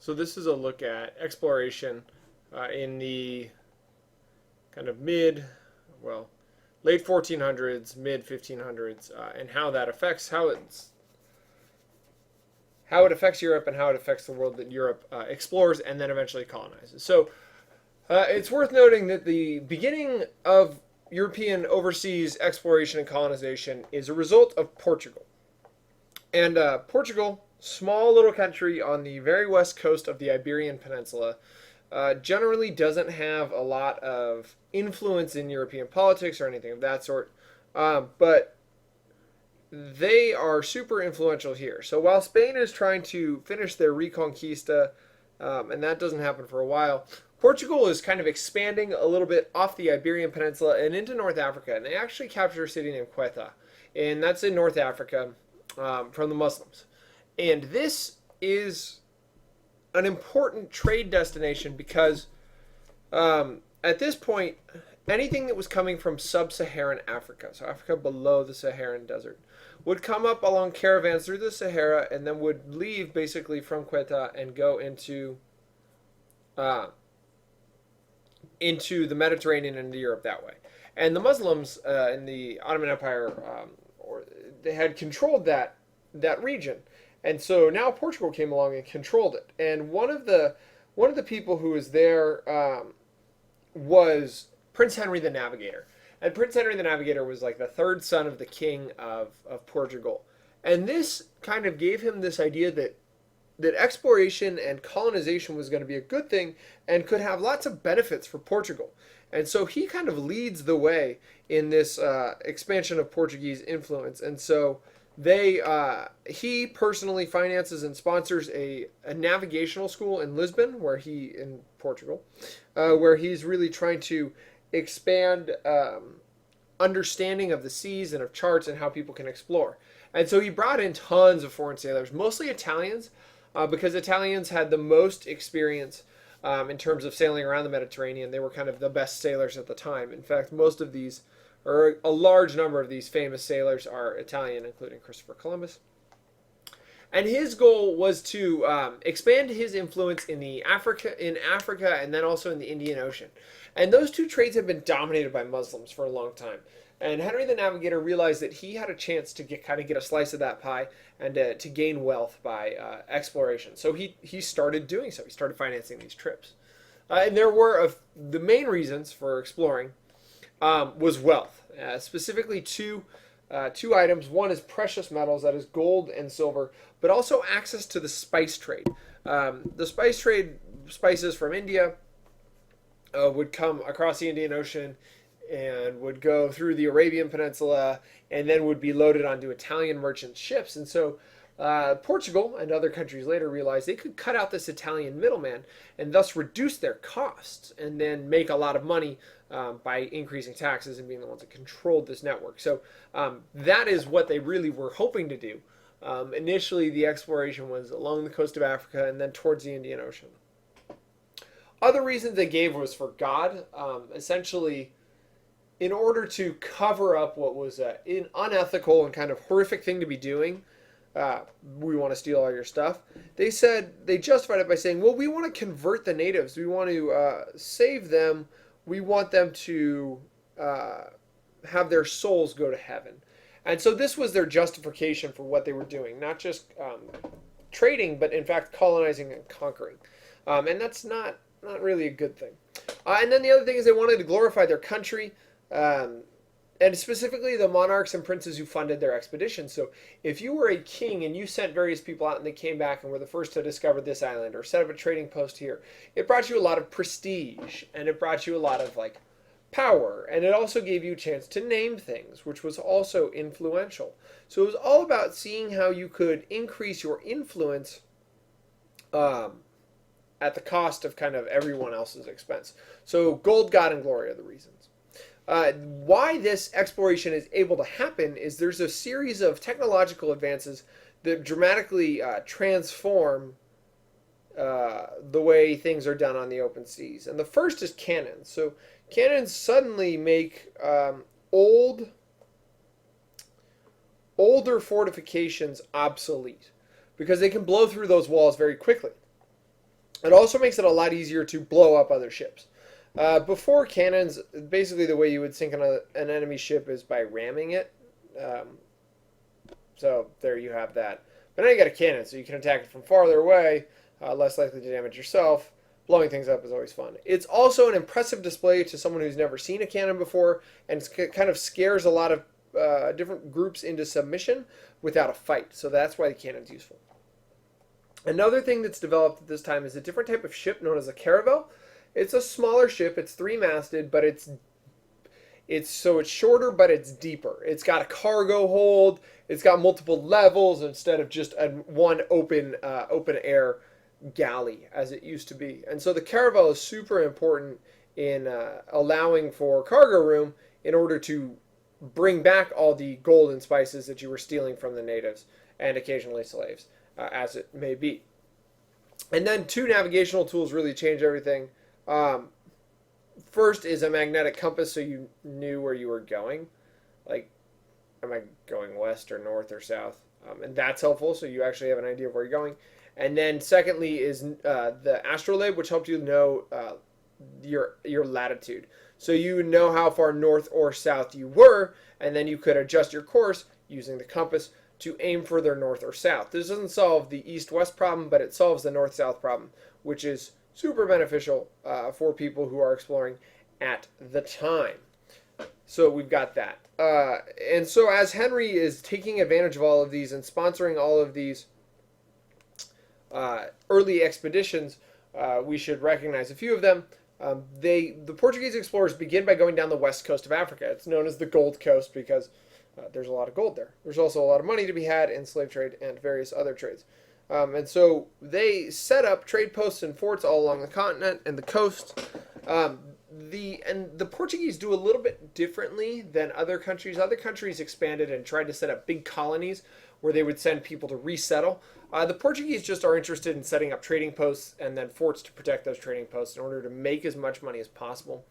So this is a look at exploration in the kind of late 1400s, mid 1500s, and how that affects how it affects Europe and how it affects the world that Europe explores and then eventually colonizes. So it's worth noting that the beginning of European overseas exploration and colonization is a result of Portugal. And Portugal, small little country on the very west coast of the Iberian Peninsula, generally doesn't have a lot of influence in European politics or anything of that sort. But they are super influential here. So while Spain is trying to finish their Reconquista, and that doesn't happen for a while, Portugal is kind of expanding a little bit off the Iberian Peninsula and into North Africa. And they actually capture a city named Ceuta. And that's in North Africa from the Muslims. And this is an important trade destination because at this point, anything that was coming from sub-Saharan Africa, so Africa below the Saharan desert, would come up along caravans through the Sahara and then would leave basically from Ceuta and go into the Mediterranean and into Europe that way. And the Muslims in the Ottoman Empire, they had controlled that region. And so now Portugal came along and controlled it. And one of the people who was there was Prince Henry the Navigator. And Prince Henry the Navigator was like the third son of the king of Portugal. And this kind of gave him this idea that exploration and colonization was going to be a good thing and could have lots of benefits for Portugal. And so he kind of leads the way in this expansion of Portuguese influence. And so he personally finances and sponsors a navigational school in Lisbon, in Portugal, where he's really trying to expand understanding of the seas and of charts and how people can explore. And so he brought in tons of foreign sailors, mostly Italians, because Italians had the most experience in terms of sailing around the Mediterranean. They were kind of the best sailors at the time. In fact, most of these, or a large number of these famous sailors are Italian, including Christopher Columbus. And his goal was to expand his influence in Africa, and then also in the Indian Ocean. And those two trades have been dominated by Muslims for a long time. And Henry the Navigator realized that he had a chance to get a slice of that pie and to gain wealth by exploration. So he started doing so. He started financing these trips. And there were the main reasons for exploring was wealth. Specifically two items. One is precious metals, that is gold and silver, but also access to the spice trade. The spice trade, spices from India, would come across the Indian Ocean and would go through the Arabian Peninsula and then would be loaded onto Italian merchant ships. And so Portugal and other countries later realized they could cut out this Italian middleman and thus reduce their costs and then make a lot of money by increasing taxes and being the ones that controlled this network. So that is what they really were hoping to do. Initially, the exploration was along the coast of Africa and then towards the Indian Ocean. Other reasons they gave was for God. Essentially, in order to cover up what was an unethical and kind of horrific thing to be doing, we want to steal all your stuff. They justified it by saying, well, we want to convert the natives. We want to save them. We want them to have their souls go to heaven. And so this was their justification for what they were doing, not just trading, but in fact colonizing and conquering. And that's not really a good thing. And then the other thing is they wanted to glorify their country, and specifically the monarchs and princes who funded their expeditions. So if you were a king and you sent various people out and they came back and were the first to discover this island or set up a trading post here, it brought you a lot of prestige and it brought you a lot of power, and it also gave you a chance to name things, which was also influential. So it was all about seeing how you could increase your influence at the cost of kind of everyone else's expense. So gold, God, and glory are the reasons. Why this exploration is able to happen is there's a series of technological advances that dramatically transform the way things are done on the open seas. And the first is cannons. So cannons suddenly make older fortifications obsolete because they can blow through those walls very quickly. It also makes it a lot easier to blow up other ships. Before cannons, basically the way you would sink an enemy ship is by ramming it. Um, so there you have that. But now you got a cannon, so you can attack it from farther away, less likely to damage yourself. Blowing things up is always fun. It's also an impressive display to someone who's never seen a cannon before, and it kind of scares a lot of different groups into submission without a fight. So that's why the cannon's useful. Another thing that's developed at this time is a different type of ship known as a caravel. It's a smaller ship. It's three-masted, but it's shorter, but it's deeper. It's got a cargo hold. It's got multiple levels instead of just one open air galley as it used to be. And so the caravel is super important in allowing for cargo room in order to bring back all the gold and spices that you were stealing from the natives and occasionally slaves, as it may be. And then two navigational tools really change everything. First is a magnetic compass, so you knew where you were going. Like, am I going west or north or south? And that's helpful, so you actually have an idea of where you're going. And then secondly is the astrolabe, which helped you know your latitude. So you would know how far north or south you were, and then you could adjust your course using the compass to aim further north or south. This doesn't solve the east-west problem, but it solves the north-south problem, which is super beneficial for people who are exploring at the time. So we've got that. And so as Henry is taking advantage of all of these and sponsoring all of these early expeditions, we should recognize a few of them. The Portuguese explorers begin by going down the west coast of Africa. It's known as the Gold Coast because there's a lot of gold there. There's also a lot of money to be had in slave trade and various other trades. And so they set up trade posts and forts all along the continent and the coast. The Portuguese do a little bit differently than other countries. Other countries expanded and tried to set up big colonies where they would send people to resettle. The Portuguese just are interested in setting up trading posts and then forts to protect those trading posts in order to make as much money as possible.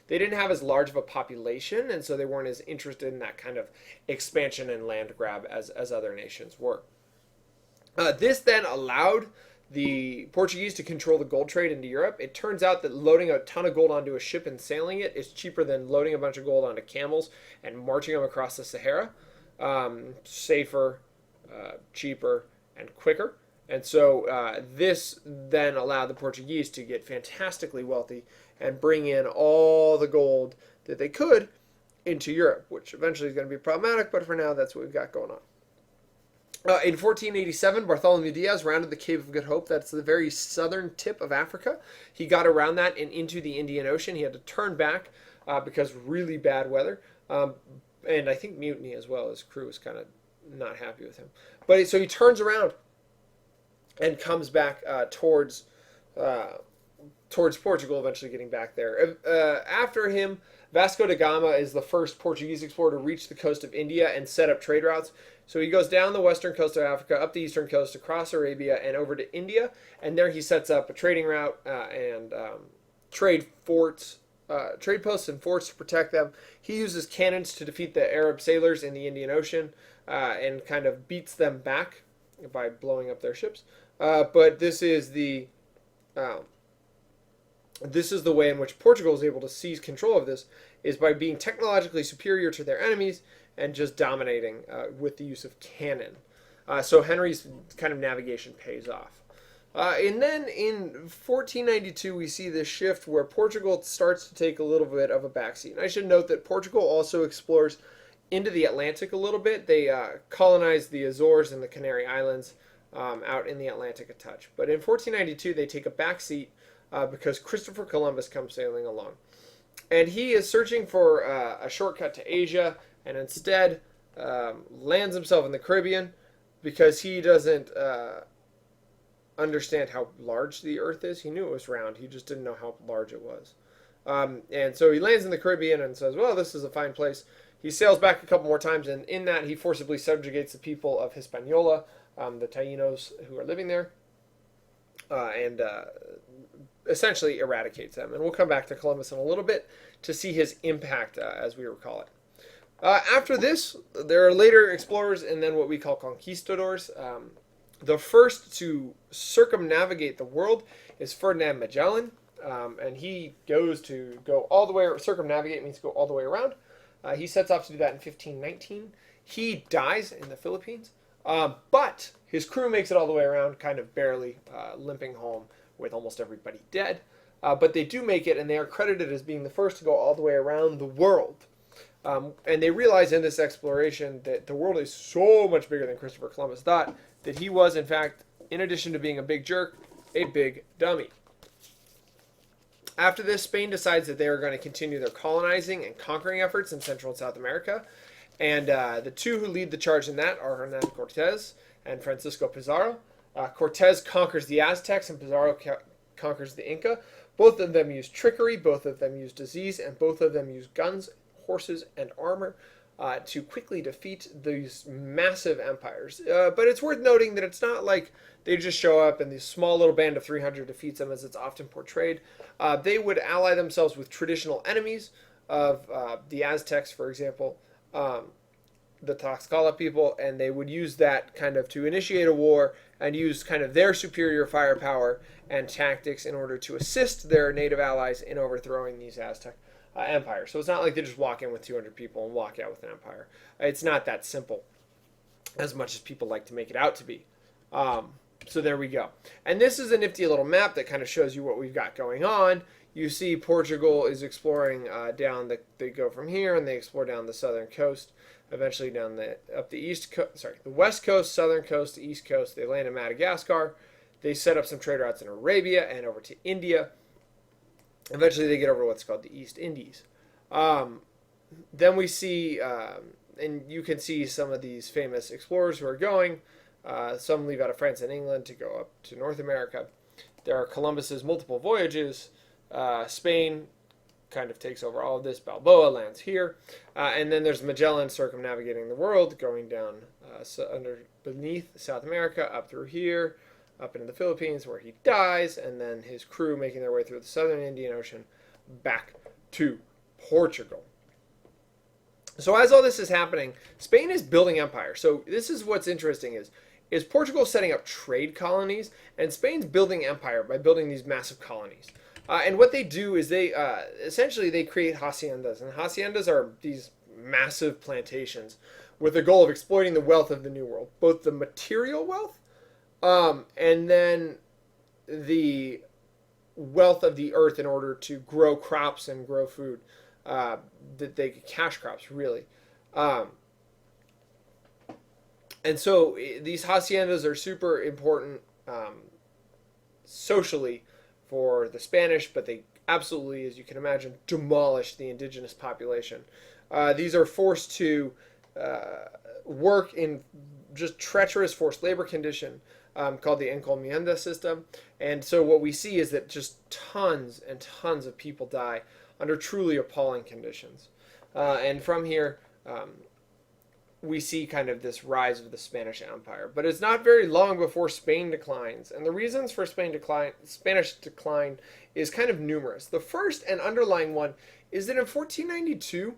They didn't have as large of a population, and so they weren't as interested in that kind of expansion and land grab as other nations were. This then allowed the Portuguese to control the gold trade into Europe. It turns out that loading a ton of gold onto a ship and sailing it is cheaper than loading a bunch of gold onto camels and marching them across the Sahara. Safer, cheaper, and quicker. And so this then allowed the Portuguese to get fantastically wealthy and bring in all the gold that they could into Europe, which eventually is going to be problematic, but for now that's what we've got going on. In 1487, Bartholomew Diaz rounded the Cape of Good Hope. That's the very southern tip of Africa. He got around that and into the Indian Ocean. He had to turn back because really bad weather. And I think mutiny as well. His crew was kind of not happy with him. But so he turns around and comes back towards Portugal, eventually getting back there. After him, Vasco da Gama is the first Portuguese explorer to reach the coast of India and set up trade routes. So he goes down the western coast of Africa, up the eastern coast, across Arabia, and over to India. And there he sets up a trading route and trade posts and forts to protect them. He uses cannons to defeat the Arab sailors in the Indian Ocean and kind of beats them back by blowing up their ships. But this is the way in which Portugal is able to seize control of this, is by being technologically superior to their enemies and just dominating with the use of cannon. So Henry's kind of navigation pays off. And then in 1492, we see this shift where Portugal starts to take a little bit of a backseat. And I should note that Portugal also explores into the Atlantic a little bit. They colonize the Azores and the Canary Islands out in the Atlantic a touch. But in 1492, they take a backseat because Christopher Columbus comes sailing along. And he is searching for a shortcut to Asia, and instead lands himself in the Caribbean because he doesn't understand how large the Earth is. He knew it was round, he just didn't know how large it was. And so he lands in the Caribbean and says, well, this is a fine place. He sails back a couple more times, and in that he forcibly subjugates the people of Hispaniola, the Taínos who are living there, and essentially eradicates them. And we'll come back to Columbus in a little bit to see his impact, as we recall it. After this, there are later explorers and then what we call conquistadors. The first to circumnavigate the world is Ferdinand Magellan, and he goes to go all the way. Circumnavigate means go all the way around. He sets off to do that in 1519. He dies in the Philippines, but his crew makes it all the way around, kind of barely, limping home with almost everybody dead. But they do make it, and they are credited as being the first to go all the way around the world. And they realize in this exploration that the world is so much bigger than Christopher Columbus thought, that he was, in fact, in addition to being a big jerk, a big dummy. After this, Spain decides that they are going to continue their colonizing and conquering efforts in Central and South America. And the two who lead the charge in that are Hernan Cortes and Francisco Pizarro. Cortes conquers the Aztecs and Pizarro conquers the Inca. Both of them use trickery, both of them use disease, and both of them use guns, horses, and armor to quickly defeat these massive empires. But it's worth noting that it's not like they just show up and this small little band of 300 defeats them, as it's often portrayed. They would ally themselves with traditional enemies of the Aztecs, for example, the Tlaxcala people, and they would use that kind of to initiate a war and use kind of their superior firepower and tactics in order to assist their native allies in overthrowing these Aztec empires. So it's not like they just walk in with 200 people and walk out with an empire. It's not that simple, as much as people like to make it out to be. So there we go. And this is a nifty little map that kind of shows you what we've got going on. You see Portugal is exploring they go from here and they explore down the southern coast, eventually down the west coast, southern coast, the east coast. They land in Madagascar. They set up some trade routes in Arabia and over to India. Eventually they get over to what's called the East Indies. Then we see, and you can see some of these famous explorers who are going. Some leave out of France and England to go up to North America. There are Columbus's multiple voyages. Spain kind of takes over all of this. Balboa lands here. And then there's Magellan circumnavigating the world, going down beneath South America, up through here, up into the Philippines, where he dies, and then his crew making their way through the southern Indian Ocean back to Portugal. So as all this is happening, Spain is building empire. So this is what's interesting is Portugal setting up trade colonies, and Spain's building empire by building these massive colonies. And what they do is they essentially they create haciendas, and haciendas are these massive plantations with the goal of exploiting the wealth of the New World, both the material wealth and then the wealth of the earth in order to grow crops and grow food, that they cash crops really. And so these haciendas are super important socially for the Spanish, but they absolutely, as you can imagine, demolish the indigenous population. These are forced to work in just treacherous forced labor condition called the encomienda system. And so what we see is that just tons and tons of people die under truly appalling conditions. And from here, we see kind of this rise of the Spanish Empire. But it's not very long before Spain declines. And the reasons for Spanish decline is kind of numerous. The first and underlying one is that in 1492,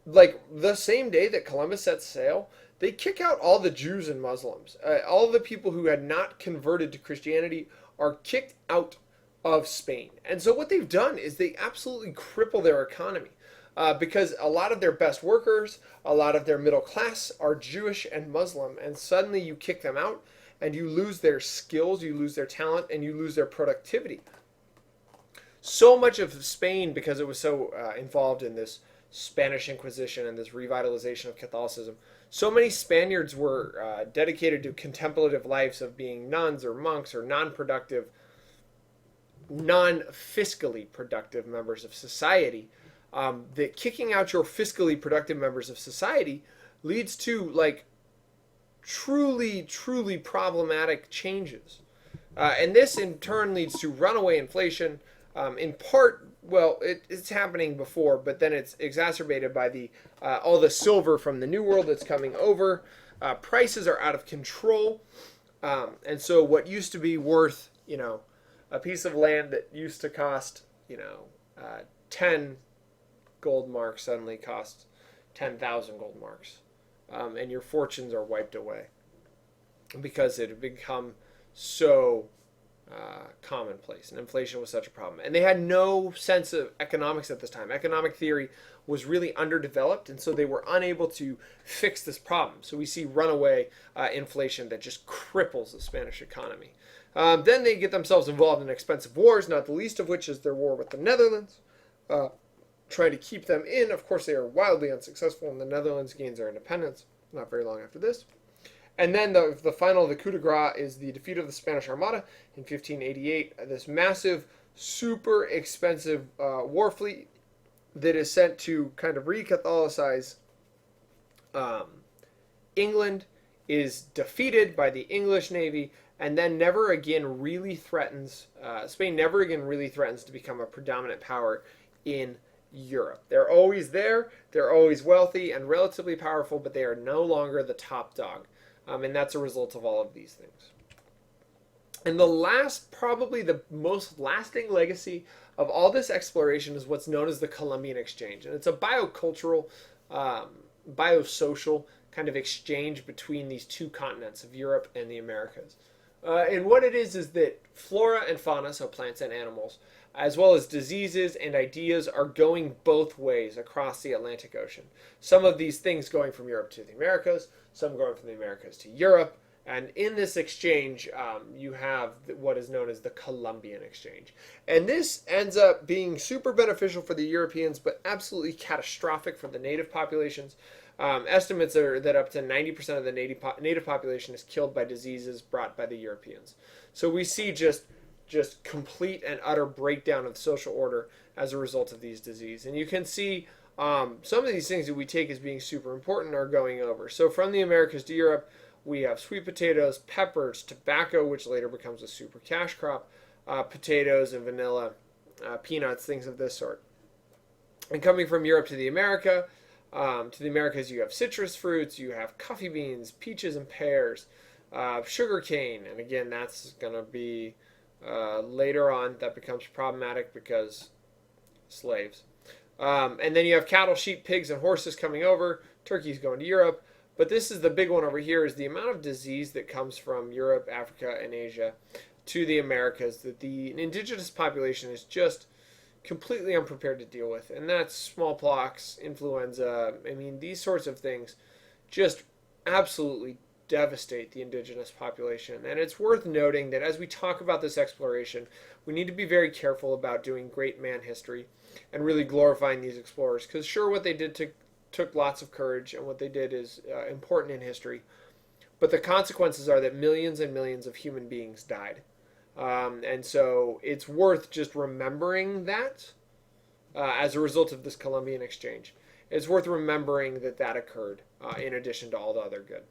like the same day that Columbus sets sail, they kick out all the Jews and Muslims. All the people who had not converted to Christianity are kicked out of Spain. And so what they've done is they absolutely cripple their economy. Because a lot of their best workers, a lot of their middle class are Jewish and Muslim, and suddenly you kick them out and you lose their skills, you lose their talent, and you lose their productivity. So much of Spain, because it was so involved in this Spanish Inquisition and this revitalization of Catholicism, so many Spaniards were dedicated to contemplative lives of being nuns or monks or non-productive, non-fiscally productive members of society. That kicking out your fiscally productive members of society leads to like truly problematic changes, and this in turn leads to runaway inflation. In part, well, it's happening before, but then it's exacerbated by the all the silver from the New World that's coming over. Prices are out of control, and so what used to be worth, a piece of land that used to cost, 10 gold marks suddenly costs 10,000 gold marks, and your fortunes are wiped away. because it had become so commonplace, and inflation was such a problem. And they had no sense of economics at this time. Economic theory was really underdeveloped, and so they were unable to fix this problem. So we see runaway inflation that just cripples the Spanish economy. Then they get themselves involved in expensive wars, not the least of which is their war with the Netherlands, trying to keep them in. Of course, they are wildly unsuccessful, and the Netherlands gains their independence not very long after this. And then the final, the coup de grace, is the defeat of the Spanish Armada in 1588. This massive, super expensive war fleet that is sent to kind of re-Catholicize England is defeated by the English Navy, and then never again really threatens, Spain never again really threatens to become a predominant power in Europe. They're always there, they're always wealthy and relatively powerful, but they are no longer the top dog. And that's a result of all of these things. And the last, probably the most lasting legacy of all this exploration is what's known as the Columbian Exchange. And it's a biocultural, biosocial kind of exchange between these two continents of Europe and the Americas. And what it is that flora and fauna, so plants and animals, as well as diseases and ideas, are going both ways across the Atlantic Ocean. Some of these things going from Europe to the Americas, some going from the Americas to Europe, and in this exchange, you have what is known as the Columbian Exchange. And this ends up being super beneficial for the Europeans, but absolutely catastrophic for the native populations. Estimates are that up to 90% of the native population is killed by diseases brought by the Europeans. So we see just complete and utter breakdown of social order as a result of these diseases. And you can see some of these things that we take as being super important are going over. So from the Americas to Europe, we have sweet potatoes, peppers, tobacco, which later becomes a super cash crop, potatoes and vanilla, peanuts, things of this sort. And coming from Europe to the Americas, you have citrus fruits, you have coffee beans, peaches and pears, sugar cane, and again, that's going to be later on that becomes problematic because slaves. And then you have cattle, sheep, pigs, and horses coming over. Turkey's going to Europe. But this is the big one over here, is the amount of disease that comes from Europe, Africa, and Asia to the Americas that the indigenous population is just completely unprepared to deal with. And that's smallpox, influenza. I mean, these sorts of things just absolutely devastate the indigenous population. And it's worth noting that as we talk about this exploration, we need to be very careful about doing great man history and really glorifying these explorers. Because sure, what they did took lots of courage, and what they did is important in history. But the consequences are that millions and millions of human beings died. And so it's worth just remembering that as a result of this Columbian Exchange. It's worth remembering that occurred in addition to all the other good.